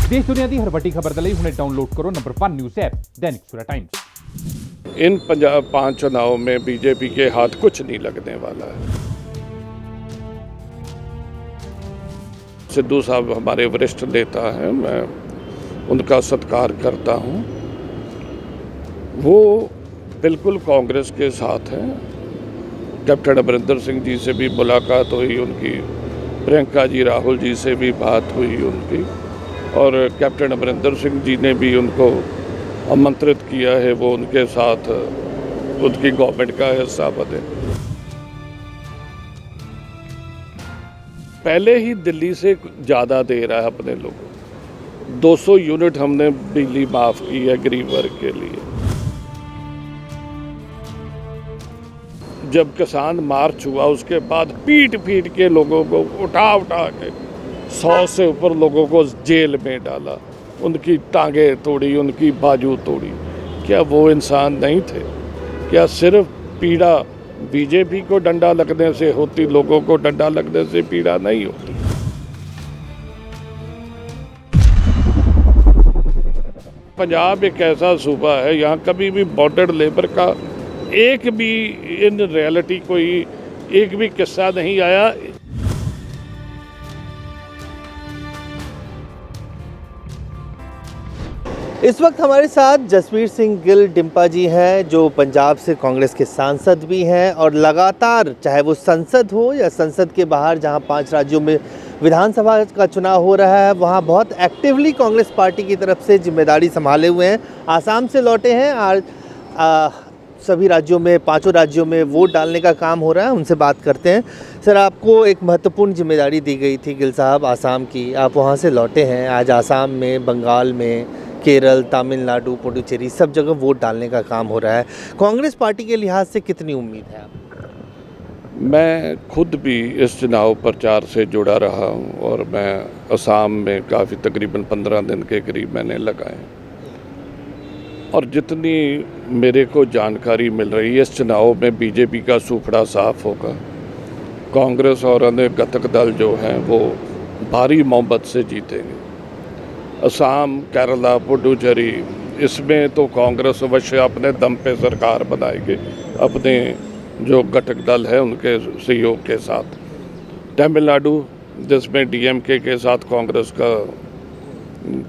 देश दुनिया की हर वड्डी खबर के लिए हुणे डाउनलोड करो number 1 news app Dainik Savera times. इन 5 चुनाव में बीजेपी के हाथ कुछ नहीं लगने वाला है। सिद्धू साहब हमारे वरिष्ठ नेता हैं, मैं उनका सत्कार करता हूं। वो बिल्कुल कांग्रेस के साथ हैं। कैप्टन अमरिंदर सिंह जी से भी मुलाकात हुई उनकी, प्रियंका जी राहुल जी से भी बात हुई उनकी, और कैप्टन अमरिंदर सिंह जी ने भी उनको आमंत्रित किया है वो उनके साथ उनकी गवर्नमेंट का हिस्सा बने। पहले ही दिल्ली से ज़्यादा दे रहा है अपने लोगों को। 200 यूनिट हमने बिजली माफ़ की है गरीब वर्ग के लिए। जब किसान मार्च हुआ उसके बाद पीट के लोगों को उठा के 100 से ऊपर लोगों को जेल में डाला, उनकी टांगें तोड़ी, उनकी बाजू तोड़ी। क्या वो इंसान नहीं थे? क्या सिर्फ पीड़ा बीजेपी को डंडा लगने से होती, लोगों को डंडा लगने से पीड़ा नहीं होती? पंजाब एक ऐसा सूबा है, यहाँ कभी भी बॉर्डर लेबर का एक भी इन रियलिटी कोई एक भी किस्सा नहीं आया। इस वक्त हमारे साथ जसवीर सिंह गिल डिम्पा जी हैं, जो पंजाब से कांग्रेस के सांसद भी हैं और लगातार चाहे वो संसद हो या संसद के बाहर जहां 5 राज्यों में विधानसभा का चुनाव हो रहा है, वहां बहुत एक्टिवली कांग्रेस पार्टी की तरफ से जिम्मेदारी संभाले हुए हैं। आसाम से लौटे हैं और सभी राज्यों में, 5 राज्यों में वोट डालने का काम हो रहा है। उनसे बात करते हैं। सर, आपको एक महत्वपूर्ण जिम्मेदारी दी गई थी गिल साहब आसाम की, आप वहाँ से लौटे हैं। आज आसाम में, बंगाल में, केरल, तमिलनाडु, पुडुचेरी सब जगह वोट डालने का काम हो रहा है। कांग्रेस पार्टी के लिहाज से कितनी उम्मीद है आपको? मैं खुद भी इस चुनाव प्रचार से जुड़ा रहा हूं और मैं असम में काफ़ी तकरीबन 15 दिन के करीब मैंने लगाए, और जितनी मेरे को जानकारी मिल रही है इस चुनाव में बीजेपी का सूखड़ा साफ होगा। कांग्रेस और अन्य घटक दल जो हैं वो भारी मोहब्बत से जीतेंगे। असम, केरला, पुडुचेरी, इसमें तो कांग्रेस अवश्य अपने दम पे सरकार बनाएगी, अपने जो घटक दल है उनके सहयोग के साथ। तमिलनाडु, जिसमें डीएमके के साथ कांग्रेस का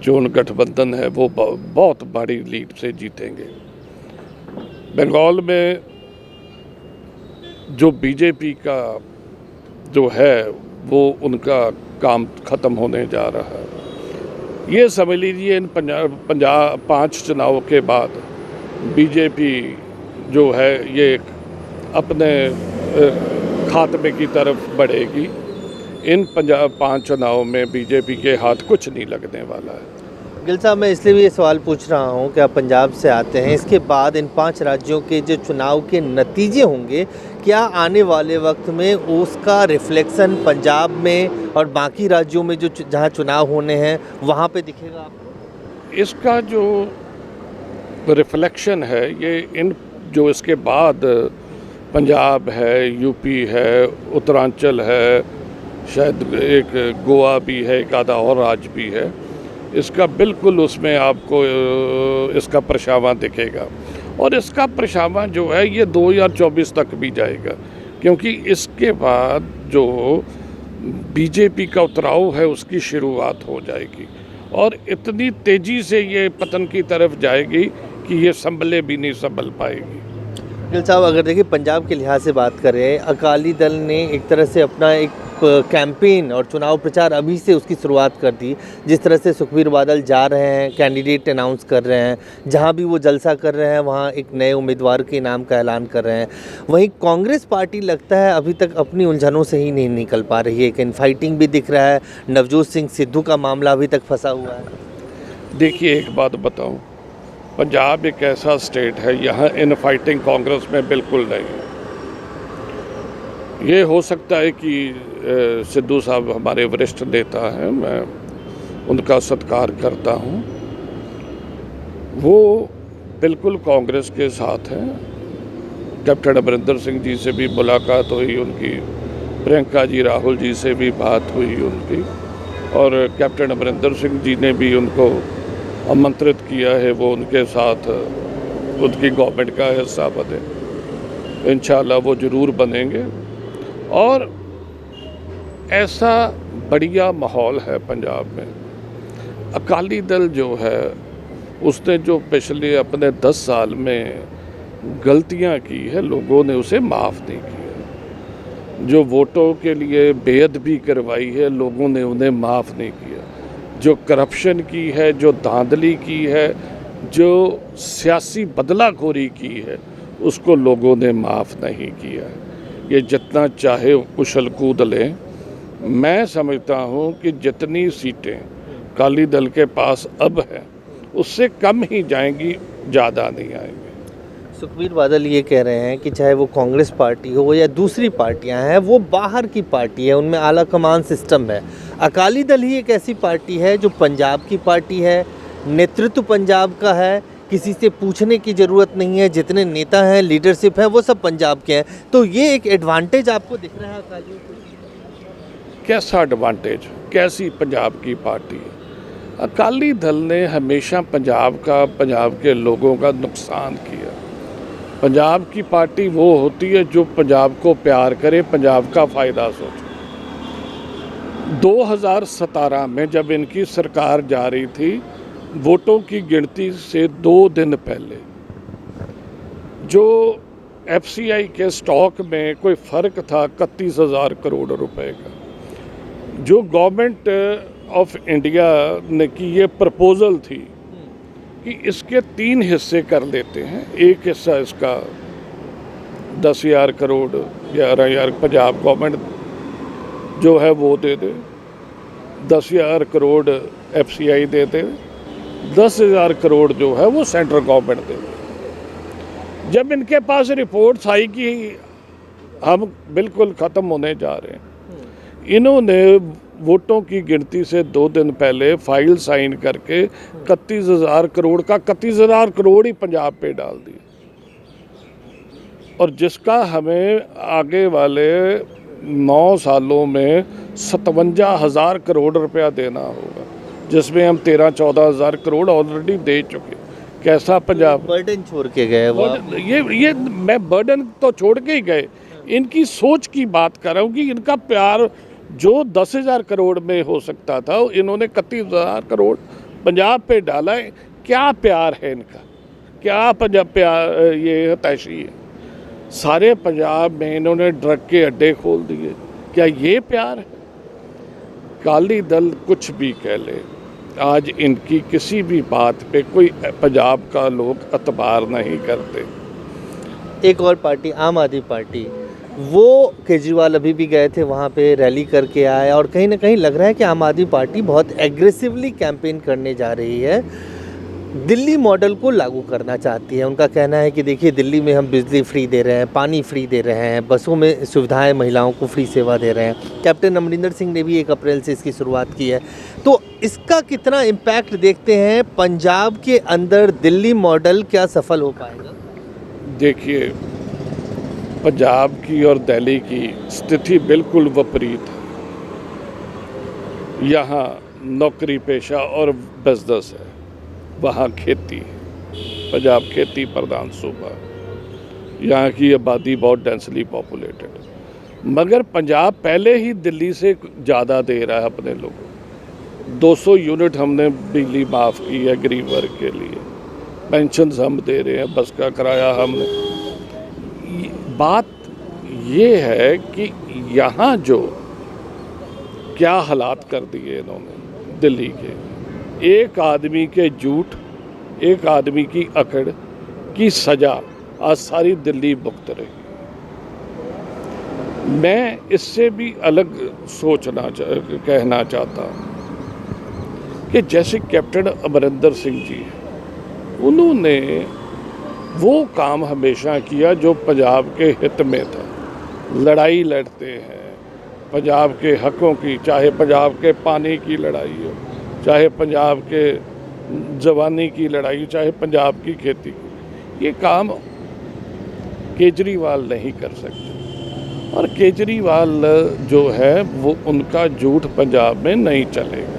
जो गठबंधन है वो बहुत बड़ी लीड से जीतेंगे। बंगाल में जो बीजेपी का जो है वो उनका काम ख़त्म होने जा रहा है। ये समझ लीजिए इन 5 चुनाव के बाद बीजेपी जो है ये अपने खात्मे की तरफ बढ़ेगी। इन 5 चुनाव में बीजेपी के हाथ कुछ नहीं लगने वाला है। गिल साहब, मैं इसलिए भी ये सवाल पूछ रहा हूँ कि आप पंजाब से आते हैं, इसके बाद इन 5 राज्यों के जो चुनाव के नतीजे होंगे, क्या आने वाले वक्त में उसका रिफ्लेक्शन पंजाब में और बाकी राज्यों में जो जहाँ चुनाव होने हैं वहाँ पे दिखेगा आपको? इसका जो रिफ्लेक्शन है ये इन जो इसके बाद पंजाब है, यूपी है, उत्तरांचल है, शायद एक गोवा भी है, एक आधा और राज्य भी है, इसका बिल्कुल उसमें आपको इसका प्रशावा दिखेगा। और इसका प्रशावा जो है ये 2024 तक भी जाएगा, क्योंकि इसके बाद जो बीजेपी का उतराव है उसकी शुरुआत हो जाएगी और इतनी तेज़ी से ये पतन की तरफ जाएगी कि ये संभले भी नहीं संभल पाएगी। गिल साहब, अगर देखिए पंजाब के लिहाज से बात करें, अकाली दल ने एक तरह से अपना एक कैंपेन और चुनाव प्रचार अभी से उसकी शुरुआत कर दी। जिस तरह से सुखबीर बादल जा रहे हैं, कैंडिडेट अनाउंस कर रहे हैं, जहां भी वो जलसा कर रहे हैं वहां एक नए उम्मीदवार के नाम का ऐलान कर रहे हैं। वहीं कांग्रेस पार्टी लगता है अभी तक अपनी उलझनों से ही नहीं निकल पा रही है। एक इनफाइटिंग भी दिख रहा है, नवजोत सिंह सिद्धू का मामला अभी तक फंसा हुआ है। देखिए, एक बात बताऊँ, पंजाब एक ऐसा स्टेट है, यहाँ इन फाइटिंग कांग्रेस में बिल्कुल नहीं। ये हो सकता है कि सिद्धू साहब हमारे वरिष्ठ नेता हैं, मैं उनका सत्कार करता हूँ। वो बिल्कुल कांग्रेस के साथ हैं। कैप्टन अमरिंदर सिंह जी से भी मुलाकात हुई उनकी, प्रियंका जी राहुल जी से भी बात हुई उनकी, और कैप्टन अमरिंदर सिंह जी ने भी उनको आमंत्रित किया है, वो उनके साथ उनकी गवर्नमेंट का हिस्सा बने। इंशाल्लाह वो ज़रूर बनेंगे। और ऐसा बढ़िया माहौल है पंजाब में। अकाली दल जो है उसने जो पिछले अपने 10 साल में गलतियां की है, लोगों ने उसे माफ़ नहीं किया। जो वोटों के लिए बेअदबी करवाई है, लोगों ने उन्हें माफ़ नहीं किया। जो करप्शन की है, जो धांधली की है, जो सियासी बदलाखोरी की है, उसको लोगों ने माफ़ नहीं किया। ये जितना चाहे उछल कूद लें। मैं समझता हूँ कि जितनी सीटें अकाली दल के पास अब हैं उससे कम ही जाएंगी, ज़्यादा नहीं आएंगी। सुखबीर बादल ये कह रहे हैं कि चाहे वो कांग्रेस पार्टी हो या दूसरी पार्टियां हैं, वो बाहर की पार्टी है, उनमें आला कमान सिस्टम है। अकाली दल ही एक ऐसी पार्टी है जो पंजाब की पार्टी है, नेतृत्व पंजाब का है, किसी से पूछने की ज़रूरत नहीं है, जितने नेता हैं, लीडरशिप है, वो सब पंजाब के हैं। तो ये एक एडवांटेज आपको दिख रहा है अकालियों को? कैसा एडवांटेज? कैसी पंजाब की पार्टी है? अकाली दल ने हमेशा पंजाब के लोगों का नुकसान किया। पंजाब की पार्टी वो होती है जो पंजाब को प्यार करे, पंजाब का फ़ायदा सोचे। 2017 में जब इनकी सरकार जा रही थी, वोटों की गिनती से 2 दिन पहले जो FCI के स्टॉक में कोई फ़र्क था 31,000 करोड़ रुपए का, जो गवर्नमेंट ऑफ इंडिया ने की ये प्रपोज़ल थी कि इसके 3 हिस्से कर लेते हैं। एक हिस्सा इसका 10,000 करोड़ 11,000 पंजाब गवर्नमेंट जो है वो दे दे, 10,000 करोड़ FCI दे दे, 10,000 करोड़ जो है वो सेंट्रल गवर्नमेंट दे दे। जब इनके पास रिपोर्ट्स आई कि हम बिल्कुल ख़त्म होने जा रहे हैं, इन्होंने वोटों की गिनती से 2 दिन पहले फाइल साइन करके 31,000 करोड़ का 31,000 करोड़ ही पंजाब पे डाल दिए। और जिसका हमें आगे वाले 9 सालों में 57,000 करोड़ रुपया देना होगा, जिसमें हम 13-14,000 करोड़ ऑलरेडी दे चुके। कैसा पंजाब बर्डन छोड़ के गए वो? ये मैं बर्डन तो छोड़ के ही गए, इनकी सोच की बात कर रहा हूँ कि इनका प्यार जो 10,000 करोड़ में हो सकता था, इन्होंने 31,000 करोड़ पंजाब पे डाला है। क्या प्यार है इनका? क्या पंजाब प्यार? ये हताशी है। सारे पंजाब में इन्होंने ड्रग के अड्डे खोल दिए। क्या ये प्यार है? अकाली दल कुछ भी कह ले, आज इनकी किसी भी बात पे कोई पंजाब का लोग एतबार नहीं करते। एक और पार्टी आम आदमी पार्टी, वो केजरीवाल अभी भी गए थे वहाँ पे, रैली करके आए, और कहीं ना कहीं लग रहा है कि आम आदमी पार्टी बहुत एग्रेसिवली कैंपेन करने जा रही है, दिल्ली मॉडल को लागू करना चाहती है। उनका कहना है कि देखिए, दिल्ली में हम बिजली फ्री दे रहे हैं, पानी फ्री दे रहे हैं, बसों में सुविधाएं, महिलाओं को फ्री सेवा दे रहे हैं। कैप्टन अमरिंदर सिंह ने भी 1 अप्रैल से इसकी शुरुआत की है। तो इसका कितना इम्पैक्ट देखते हैं पंजाब के अंदर? दिल्ली मॉडल क्या सफल हो पाएगा? देखिए, पंजाब की और दिल्ली की स्थिति बिल्कुल विपरीत है। यहाँ नौकरी पेशा और बिजनेस है, वहाँ खेती। पंजाब खेती प्रधान सूबा, यहाँ की आबादी बहुत डेंसली पॉपुलेटेड। मगर पंजाब पहले ही दिल्ली से ज़्यादा दे रहा है अपने लोगों। 200 यूनिट हमने बिजली माफ़ की है गरीब वर्ग के लिए, पेंशन हम दे रहे हैं, बस का किराया हमने। बात ये है कि यहाँ जो क्या हालात कर दिए इन्होंने दिल्ली के, एक आदमी के झूठ, एक आदमी की अकड़ की सज़ा आज सारी दिल्ली भुगत रही। मैं इससे भी अलग कहना चाहता हूँ कि जैसे कैप्टन अमरिंदर सिंह जी, उन्होंने वो काम हमेशा किया जो पंजाब के हित में था। लड़ाई लड़ते हैं पंजाब के हकों की, चाहे पंजाब के पानी की लड़ाई हो, चाहे पंजाब के जवानी की लड़ाई, चाहे पंजाब की खेती की। ये काम केजरीवाल नहीं कर सकते। और केजरीवाल जो है वो उनका झूठ पंजाब में नहीं चलेगा।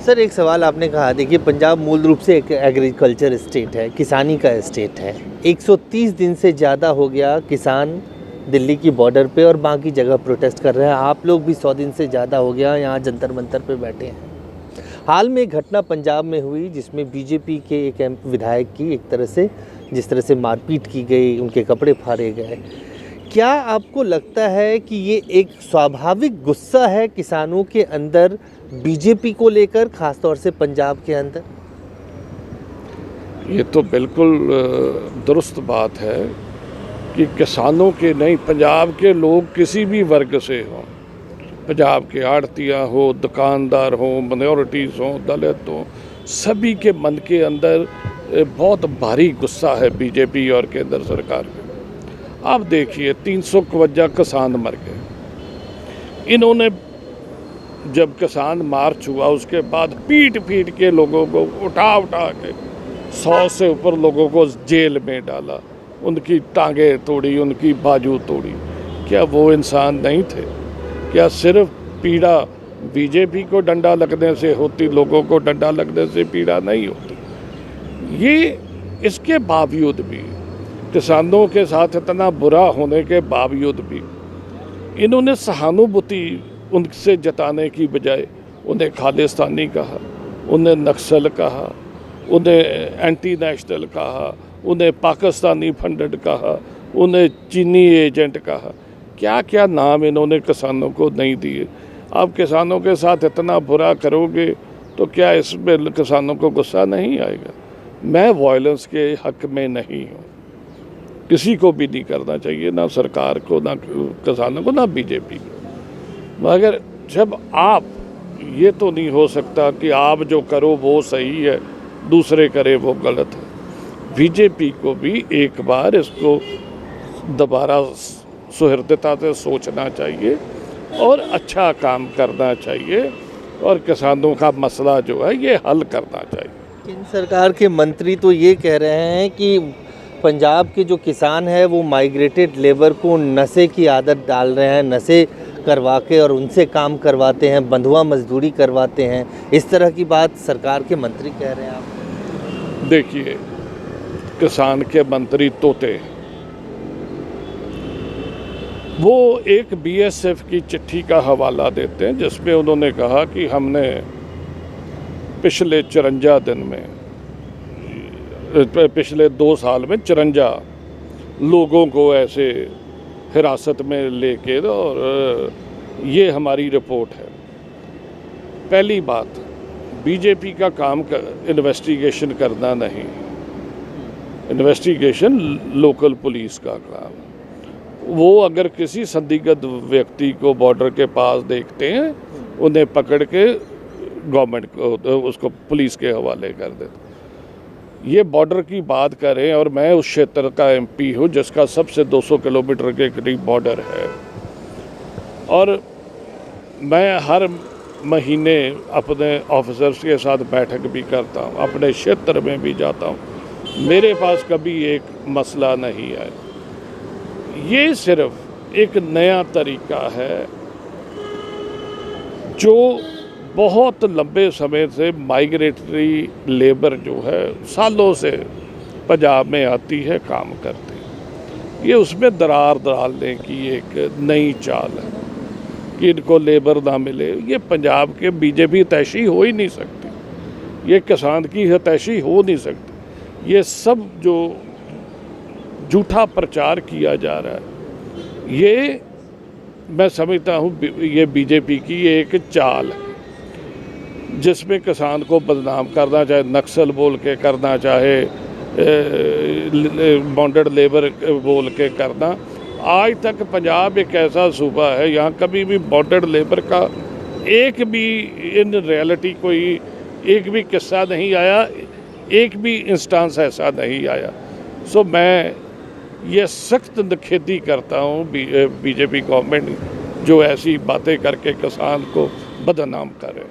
सर एक सवाल आपने कहा, देखिए पंजाब मूल रूप से एक एग्रीकल्चर स्टेट है, किसानी का स्टेट है। 130 दिन से ज़्यादा हो गया किसान दिल्ली की बॉर्डर पे और बाकी जगह प्रोटेस्ट कर रहे हैं। आप लोग भी 100 दिन से ज़्यादा हो गया यहाँ जंतर मंतर पे बैठे हैं। हाल में एक घटना पंजाब में हुई जिसमें बीजेपी के एक विधायक की एक तरह से जिस तरह से मारपीट की गई, उनके कपड़े फाड़े गए। क्या आपको लगता है कि ये एक स्वाभाविक गुस्सा है किसानों के अंदर बीजेपी को लेकर, खासतौर से पंजाब के अंदर? ये तो बिल्कुल दुरुस्त बात है कि किसानों के नहीं, पंजाब के लोग किसी भी वर्ग से हों, पंजाब के आड़तिया हो, दुकानदार हो, माइनॉरिटीज़ हो, दलित हो, सभी के मन के अंदर बहुत भारी गुस्सा है बीजेपी और केंद्र सरकार पे। आप देखिए 351 किसान मर गए। इन्होंने जब किसान मार्च हुआ उसके बाद पीट पीट के लोगों को उठा के 100 से ऊपर लोगों को जेल में डाला, उनकी टांगें तोड़ी, उनकी बाजू तोड़ी। क्या वो इंसान नहीं थे? क्या सिर्फ पीड़ा बीजेपी को डंडा लगने से होती, लोगों को डंडा लगने से पीड़ा नहीं होती? ये इसके बावजूद भी, किसानों के साथ इतना बुरा होने के बावजूद भी, इन्होंने सहानुभूति उनसे जताने की बजाय उन्हें खालिस्तानी कहा, उन्हें नक्सल कहा, उन्हें एंटी नेशनल कहा, उन्हें पाकिस्तानी फंडेड कहा, उन्हें चीनी एजेंट कहा। क्या क्या नाम इन्होंने किसानों को नहीं दिए। आप किसानों के साथ इतना बुरा करोगे तो क्या इसमें किसानों को गुस्सा नहीं आएगा? मैं वायलेंस के हक में नहीं हूँ, किसी को भी नहीं करना चाहिए, ना सरकार को, ना किसानों को, ना बीजेपी को। मगर जब आप, ये तो नहीं हो सकता कि आप जो करो वो सही है, दूसरे करे वो गलत है। बीजेपी को भी एक बार इसको दोबारा सुहृदता से सोचना चाहिए और अच्छा काम करना चाहिए और किसानों का मसला जो है ये हल करना चाहिए। केंद्र सरकार के मंत्री तो ये कह रहे हैं कि पंजाब के जो किसान हैं वो माइग्रेटेड लेबर को नशे की आदत डाल रहे हैं, नशे करवा के और उनसे काम करवाते हैं, बंधुआ मजदूरी करवाते हैं। इस तरह की बात सरकार के मंत्री कह रहे हैं। आप देखिए, किसान के मंत्री तोते, वो एक बीएसएफ की चिट्ठी का हवाला देते हैं जिसमें उन्होंने कहा कि हमने पिछले 54 दिन में, पिछले 2 साल में 54 लोगों को ऐसे हिरासत में लेके, और ये हमारी रिपोर्ट है। पहली बात, बीजेपी का काम इन्वेस्टिगेशन करना नहीं, इन्वेस्टिगेशन लोकल पुलिस का काम। वो अगर किसी संदिग्ध व्यक्ति को बॉर्डर के पास देखते हैं, उन्हें पकड़ के गवर्नमेंट को, उसको पुलिस के हवाले कर देते। ये बॉर्डर की बात करें, और मैं उस क्षेत्र का एमपी हूँ जिसका सबसे 200 किलोमीटर के करीब बॉर्डर है, और मैं हर महीने अपने ऑफिसर्स के साथ बैठक भी करता हूँ, अपने क्षेत्र में भी जाता हूँ। मेरे पास कभी एक मसला नहीं आया। ये सिर्फ एक नया तरीका है जो बहुत लंबे समय से माइग्रेटरी लेबर जो है सालों से पंजाब में आती है, काम करती है। ये उसमें दरार डालने की एक नई चाल है कि इनको लेबर ना मिले। ये पंजाब के बीजेपी तैशी हो ही नहीं सकती, ये किसान की हतैशी हो नहीं सकती। ये सब जो झूठा प्रचार किया जा रहा है, ये मैं समझता हूँ ये बीजेपी की एक चाल है जिसमें किसान को बदनाम करना, चाहे नक्सल बोल के करना, चाहे बॉन्डेड लेबर बोल के करना। आज तक पंजाब एक ऐसा सूबा है, यहाँ कभी भी बॉन्डेड लेबर का एक भी इन रियलिटी कोई एक भी किस्सा नहीं आया, एक भी इंस्टांस ऐसा नहीं आया। सो मैं ये सख्त निखेधी करता हूँ बीजेपी गवर्नमेंट जो ऐसी बातें करके किसान को बदनाम करे।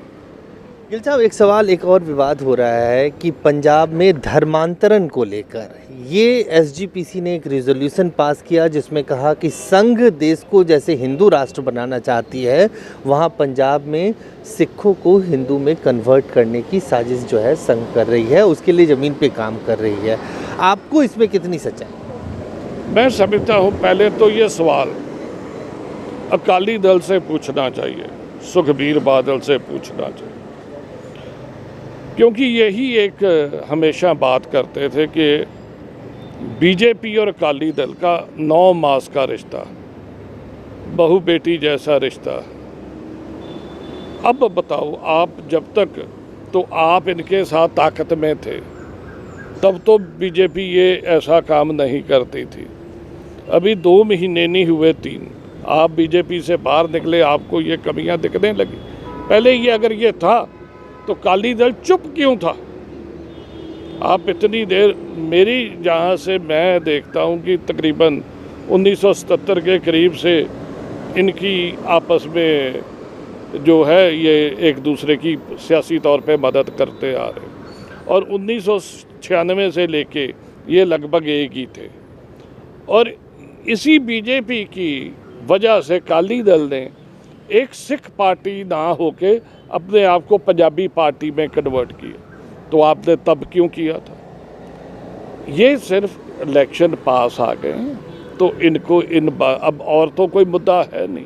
गिल साहब, एक सवाल, एक और विवाद हो रहा है कि पंजाब में धर्मांतरण को लेकर ये एसजीपीसी ने एक रिजोल्यूशन पास किया जिसमें कहा कि संघ देश को जैसे हिंदू राष्ट्र बनाना चाहती है, वहाँ पंजाब में सिखों को हिंदू में कन्वर्ट करने की साजिश जो है संघ कर रही है, उसके लिए ज़मीन पे काम कर रही है। आपको इसमें कितनी सच्चाई? मैं समझता हूँ पहले तो ये सवाल अकाली दल से पूछना चाहिए, सुखबीर बादल से पूछना चाहिए, क्योंकि यही एक हमेशा बात करते थे कि बीजेपी और अकाली दल का 9 मास का रिश्ता, बहू बेटी जैसा रिश्ता। अब बताओ, आप जब तक तो आप इनके साथ ताकत में थे, तब तो बीजेपी ये ऐसा काम नहीं करती थी। अभी 2 महीने नहीं हुए, 3, आप बीजेपी से बाहर निकले, आपको ये कमियां दिखने लगी। पहले ये अगर ये था तो अकाली दल चुप क्यों था? आप इतनी देर, मेरी जहाँ से मैं देखता हूँ कि तकरीबन 1977 के करीब से इनकी आपस में जो है ये एक दूसरे की सियासी तौर पे मदद करते आ रहे, और 1996 से लेके ये लगभग एक ही थे। और इसी बीजेपी की वजह से अकाली दल ने एक सिख पार्टी ना होके अपने आप को पंजाबी पार्टी में कन्वर्ट किया। तो आपने तब क्यों किया था? ये सिर्फ इलेक्शन पास आ गए तो इनको अब और तो कोई मुद्दा है नहीं,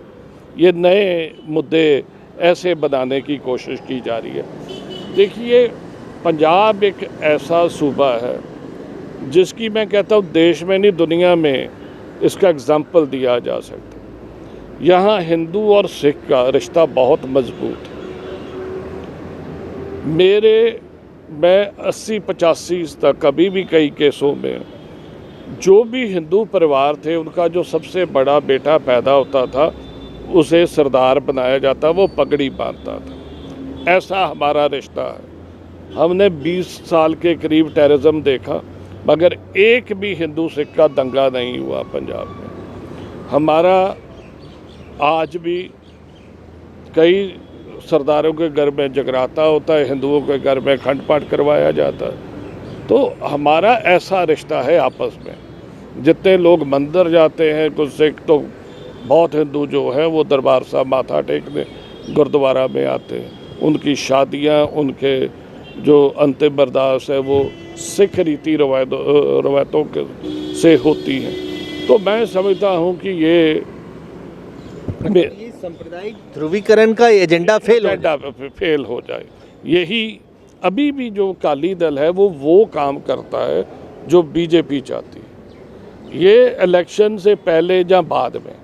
ये नए मुद्दे ऐसे बनाने की कोशिश की जा रही है। देखिए, पंजाब एक ऐसा सूबा है जिसकी मैं कहता हूँ देश में नहीं दुनिया में इसका एग्जाम्पल दिया जा सकता। यहाँ हिंदू और सिख का रिश्ता बहुत मजबूत है। मैं 80-85 तक कभी भी कई केसों में जो भी हिंदू परिवार थे उनका जो सबसे बड़ा बेटा पैदा होता था उसे सरदार बनाया जाता, वो पगड़ी बांधता था। ऐसा हमारा रिश्ता है। हमने 20 साल के करीब टेररिज्म देखा, मगर एक भी हिंदू सिख का दंगा नहीं हुआ पंजाब में। हमारा आज भी कई सरदारों के घर में जगराता होता है, हिंदुओं के घर में अखंड पाठ करवाया जाता है। तो हमारा ऐसा रिश्ता है आपस में। जितने लोग मंदिर जाते हैं, कुछ सिख तो बहुत हिंदू जो है वो दरबार साहब माथा टेकने गुरुद्वारा में आते हैं। उनकी शादियां, उनके जो अंतिम बर्दाश्त है वो सिख रीति रवायतों से होती हैं। तो मैं समझता हूँ कि ये सांप्रदायिक ध्रुवीकरण का एजेंडा फेल हो जाए। यही अभी भी जो अकाली दल है वो काम करता है जो बीजेपी चाहती है। ये इलेक्शन से पहले या बाद में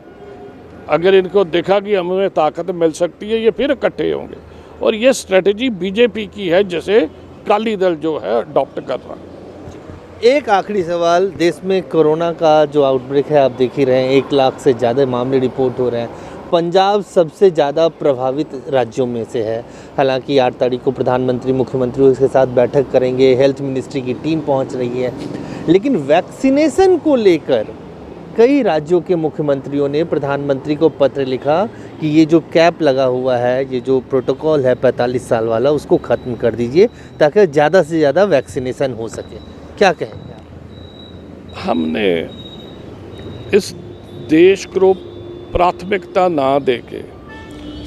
अगर इनको देखा कि हमें ताकत मिल सकती है, ये फिर इकट्ठे होंगे। और ये स्ट्रेटजी बीजेपी की है जिसे अकाली दल जो है अडॉप्ट कर रहा है। एक आखिरी सवाल, देश में कोरोना का जो आउटब्रेक है आप देख ही रहे हैं, 1 लाख से ज़्यादा मामले रिपोर्ट हो रहे हैं। पंजाब सबसे ज़्यादा प्रभावित राज्यों में से है। हालांकि 8 तारीख को प्रधानमंत्री मुख्यमंत्रियों के साथ बैठक करेंगे, हेल्थ मिनिस्ट्री की टीम पहुंच रही है, लेकिन वैक्सीनेशन को लेकर कई राज्यों के मुख्यमंत्रियों ने प्रधानमंत्री को पत्र लिखा कि ये जो कैप लगा हुआ है, ये जो प्रोटोकॉल है 45 साल वाला, उसको ख़त्म कर दीजिए ताकि ज़्यादा से ज़्यादा वैक्सीनेशन हो सके। क्या कहेंगे आप? हमने इस देश को प्राथमिकता ना देके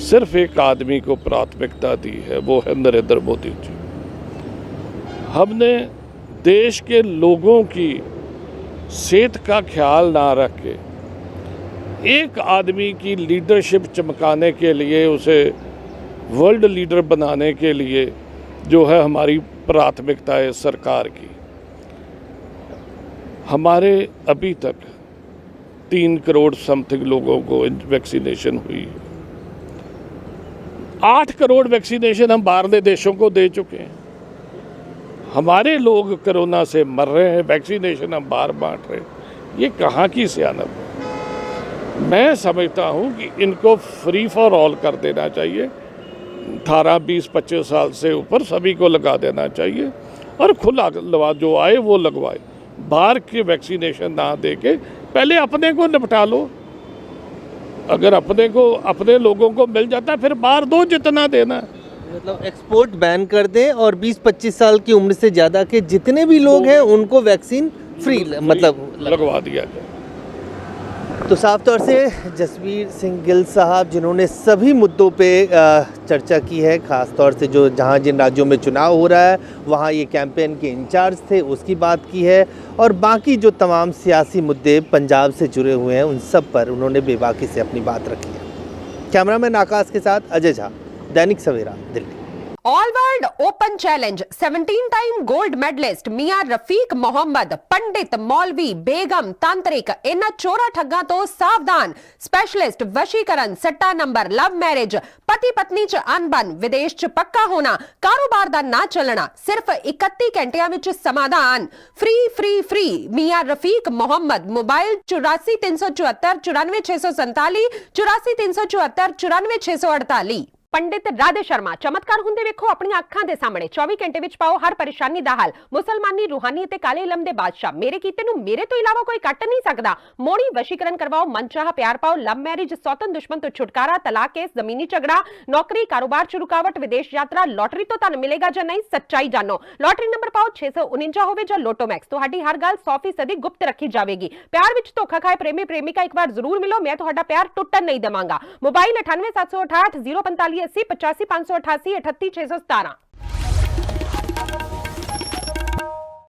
सिर्फ एक आदमी को प्राथमिकता दी है, वो है नरेंद्र मोदी जी। हमने देश के लोगों की सेहत का ख्याल ना रख के एक आदमी की लीडरशिप चमकाने के लिए, उसे वर्ल्ड लीडर बनाने के लिए जो है हमारी प्राथमिकता है सरकार की। हमारे अभी तक 3 करोड़ समथिंग लोगों को वैक्सीनेशन हुई। 8 करोड़ वैक्सीनेशन हम बाहरले देशों को दे चुके हैं। हमारे लोग कोरोना से मर रहे हैं, वैक्सीनेशन हम बाहर बांट रहे हैं। ये कहाँ की सियानत है? मैं समझता हूँ कि इनको फ्री फॉर ऑल कर देना चाहिए। 18, 20, 25 साल से ऊपर सभी को लगा देना चाहिए और खुला जो आए वो लगवाए। बाहर के वैक्सीनेशन ना दे के पहले अपने को निपटा लो। अगर अपने लोगों को मिल जाता है फिर बाहर दो जितना देना है। मतलब एक्सपोर्ट बैन कर दें और 20-25 साल की उम्र से ज़्यादा के जितने भी लोग हैं उनको वैक्सीन फ्री मतलब लगवा दिया जाए। तो साफ तौर से जसबीर सिंह गिल साहब जिन्होंने सभी मुद्दों पे चर्चा की है, खास तौर से जो जहां जिन राज्यों में चुनाव हो रहा है वहां ये कैंपेन के इंचार्ज थे उसकी बात की है, और बाकी जो तमाम सियासी मुद्दे पंजाब से जुड़े हुए हैं उन सब पर उन्होंने बेबाकी से अपनी बात रखी है। कैमरामैन आकाश के साथ Ajay Jha, Dainik Savera, Delhi. All world open challenge 17 time gold medallist मियां रफीक मोहम्मद, पंडित, मौलवी, बेगम, तांत्रिक इन्हां चोरा ठग्गां तो सावधान। स्पेशलिस्ट वशीकरण, सट्टा नंबर, लव मैरिज, पति पत्नी च अनबन, विदेश च पक्का होना, कारोबार दा ना चलना, सिर्फ 31 घंटियां विच समाधान। फ्री फ्री फ्री मियां रफीक मोहम्मद। मोबाइल 84 374 94 647 84 374 94 648। पंडित राधे शर्मा, चमत्कार ਹੁੰਦੇ ਵੇਖੋ ਆਪਣੀਆਂ ਅੱਖਾਂ ਦੇ ਸਾਹਮਣੇ। 24 ਘੰਟੇ ਵਿੱਚ ਪਾਓ ਹਰ ਪਰੇਸ਼ਾਨੀ ਦਾ ਹੱਲ। ਮੁਸਲਮਾਨੀ, ਰੂਹਾਨੀ ਤੇ ਕਾਲੇ ਇਲਮ ਦੇ ਬਾਦਸ਼ਾਹ, ਮੇਰੇ ਕੀਤੇ ਨੂੰ ਮੇਰੇ ਤੋਂ ਇਲਾਵਾ ਕੋਈ ਕੱਟ ਨਹੀਂ ਸਕਦਾ। ਮੋੜੀ ਵਸ਼ੀਕਰਨ ਕਰਵਾਓ, ਮਨਚਾਹਾ ਪਿਆਰ ਪਾਓ, ਲਵ ਮੈਰਿਜ, ਸੌਤਨ ਦੁਸ਼ਮਣ ਤੋਂ ਛੁਟਕਾਰਾ, ਤਲਾਕ ਕੇਸ, ਜ਼ਮੀਨੀ ਝਗੜਾ, ਨੌਕਰੀ, ਕਾਰੋਬਾਰ ਚ ਰੁਕਾਵਟ, ਵਿਦੇਸ਼ ਯਾਤਰਾ, ਲੋਟਰੀ ਤੋਂ ਤੁਹਾਨੂੰ ਮਿਲੇਗਾ ਜਾਂ ਨਹੀਂ, ਸੱਚਾਈ ਜਾਣੋ। ਲੋਟਰੀ ਨੰਬਰ ਪਾਓ 649 ਹੋਵੇ ਜਾਂ ਲੋਟੋ ਮੈਕਸ, ਤੁਹਾਡੀ ਹਰ ਗੱਲ 100% ਗੁਪਤ ਰੱਖੀ ਜਾਵੇਗੀ। ਪਿਆਰ ਵਿੱਚ ਧੋਖਾ ਖਾਏ ਪ੍ਰੇਮੀ ਪ੍ਰੇਮਿਕਾ ਇੱਕ ਵਾਰ ਜ਼ਰੂਰ ਮਿਲੋ, ਮੈਂ ਤੁਹਾਡਾ ਪਿਆਰ ਟੁੱਟਣ ਨਹੀਂ ਦੇਵਾਂਗਾ। ਮੋਬਾਈਲ 98 768 045 80 85 588 38 617।